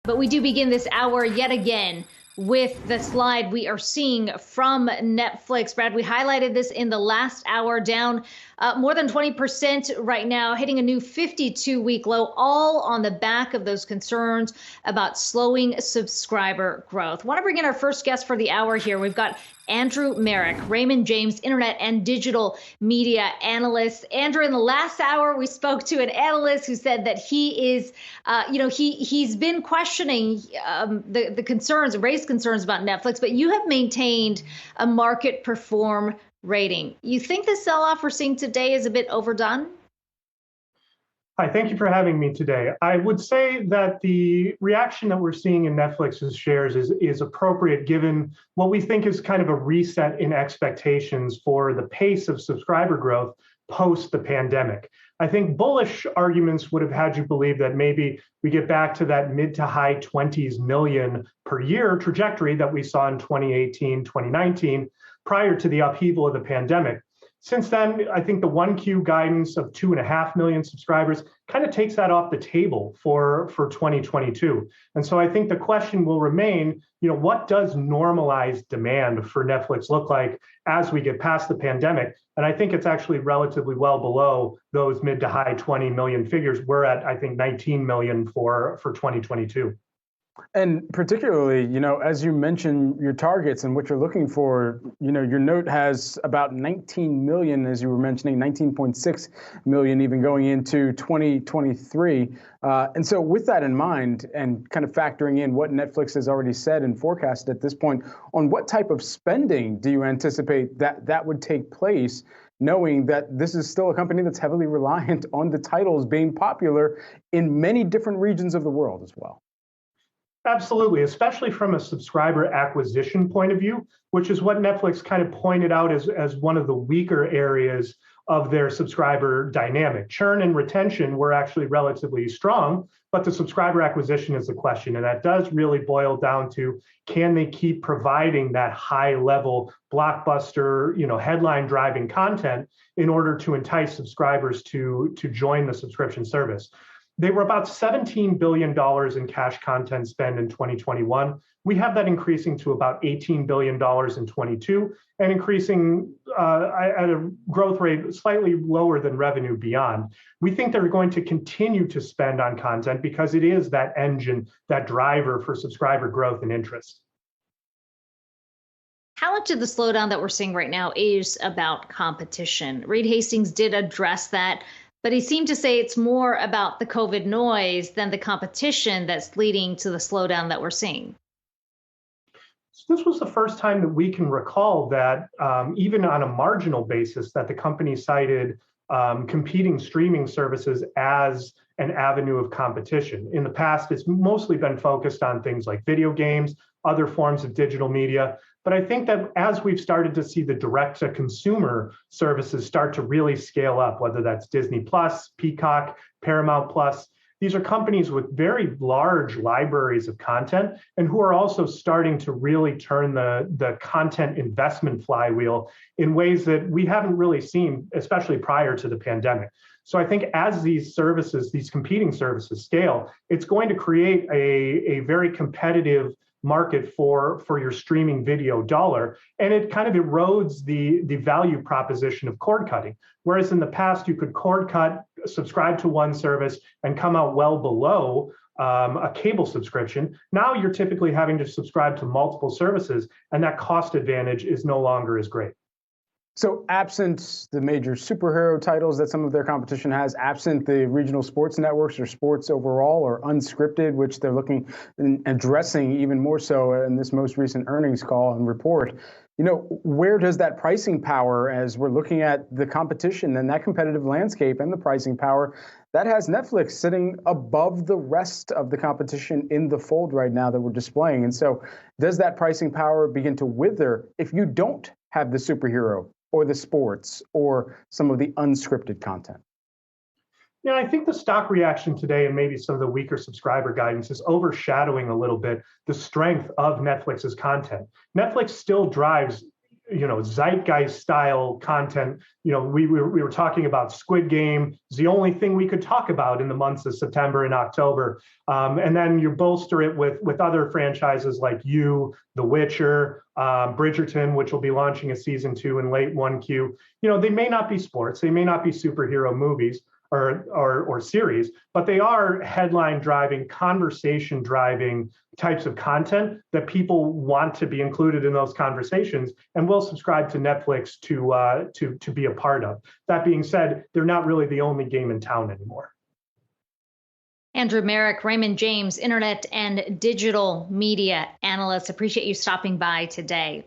But we do begin this hour yet again with the slide we are seeing from Netflix. Brad, we highlighted this in the last hour, down more than 20% right now, hitting a new 52-week low, all on the back of those concerns about slowing subscriber growth. Want to bring in our first guest for the hour here. We've got Andrew Merrick, Raymond James Internet and Digital Media Analyst. Andrew, in the last hour, we spoke to an analyst who said that he is, he's been questioning the concerns, raised concerns about Netflix, but you have maintained a market perform rating. You think the sell-off we're seeing today is a bit overdone? Hi, thank you for having me today. I would say that the reaction that we're seeing in Netflix's shares is appropriate given what we think is kind of a reset in expectations for the pace of subscriber growth post the pandemic. I think bullish arguments would have had you believe that maybe we get back to that mid to high 20s million per year trajectory that we saw in 2018, 2019, prior to the upheaval of the pandemic. Since then, I think the 1Q guidance of 2.5 million subscribers kind of takes that off the table for 2022. And so I think the question will remain, what does normalized demand for Netflix look like as we get past the pandemic? And I think it's actually relatively well below those mid to high 20 million figures. We're at, I think, 19 million for 2022. And particularly, as you mentioned your targets and what you're looking for, your note has about 19 million, as you were mentioning, 19.6 million even going into 2023. And so with that in mind and kind of factoring in what Netflix has already said and forecasted at this point, on what type of spending do you anticipate that would take place, knowing that this is still a company that's heavily reliant on the titles being popular in many different regions of the world as well? Absolutely, especially from a subscriber acquisition point of view, which is what Netflix kind of pointed out as one of the weaker areas of their subscriber dynamic. Churn and retention were actually relatively strong, but the subscriber acquisition is the question. And that does really boil down to, can they keep providing that high level blockbuster, headline driving content in order to entice subscribers to join the subscription service? They were about $17 billion in cash content spend in 2021. We have that increasing to about $18 billion in 22 and increasing at a growth rate slightly lower than revenue beyond. We think they're going to continue to spend on content because it is that engine, that driver for subscriber growth and interest. How much of the slowdown that we're seeing right now is about competition? Reed Hastings did address that, but he seemed to say it's more about the COVID noise than the competition that's leading to the slowdown that we're seeing. So this was the first time that we can recall that even on a marginal basis that the company cited competing streaming services as an avenue of competition. In the past, it's mostly been focused on things like video games, other forms of digital media. But I think that as we've started to see the direct-to-consumer services start to really scale up, whether that's Disney Plus, Peacock, Paramount Plus, these are companies with very large libraries of content and who are also starting to really turn the content investment flywheel in ways that we haven't really seen, especially prior to the pandemic. So I think as these services, these competing services scale, it's going to create a very competitive market for your streaming video dollar, and it kind of erodes the value proposition of cord cutting. Whereas in the past, you could cord cut, subscribe to one service, and come out well below a cable subscription. Now you're typically having to subscribe to multiple services, and that cost advantage is no longer as great. So absent the major superhero titles that some of their competition has, absent the regional sports networks or sports overall or unscripted, which they're looking and addressing even more so in this most recent earnings call and report, where does that pricing power, as we're looking at the competition and that competitive landscape and the pricing power, that has Netflix sitting above the rest of the competition in the fold right now that we're displaying. And so does that pricing power begin to wither if you don't have the superhero or the sports or some of the unscripted content? Yeah, I think the stock reaction today and maybe some of the weaker subscriber guidance is overshadowing a little bit the strength of Netflix's content. Netflix still drives zeitgeist style content. We were talking about Squid Game. It's the only thing we could talk about in the months of September and October. And then you bolster it with other franchises like You, The Witcher, Bridgerton, which will be launching a season 2 in late 1Q. They may not be sports, they may not be superhero movies or series, but they are headline driving, conversation driving types of content that people want to be included in those conversations and will subscribe to Netflix to be a part of. That being said, they're not really the only game in town anymore. Andrew Merrick, Raymond James, internet and digital media analyst. Appreciate you stopping by today.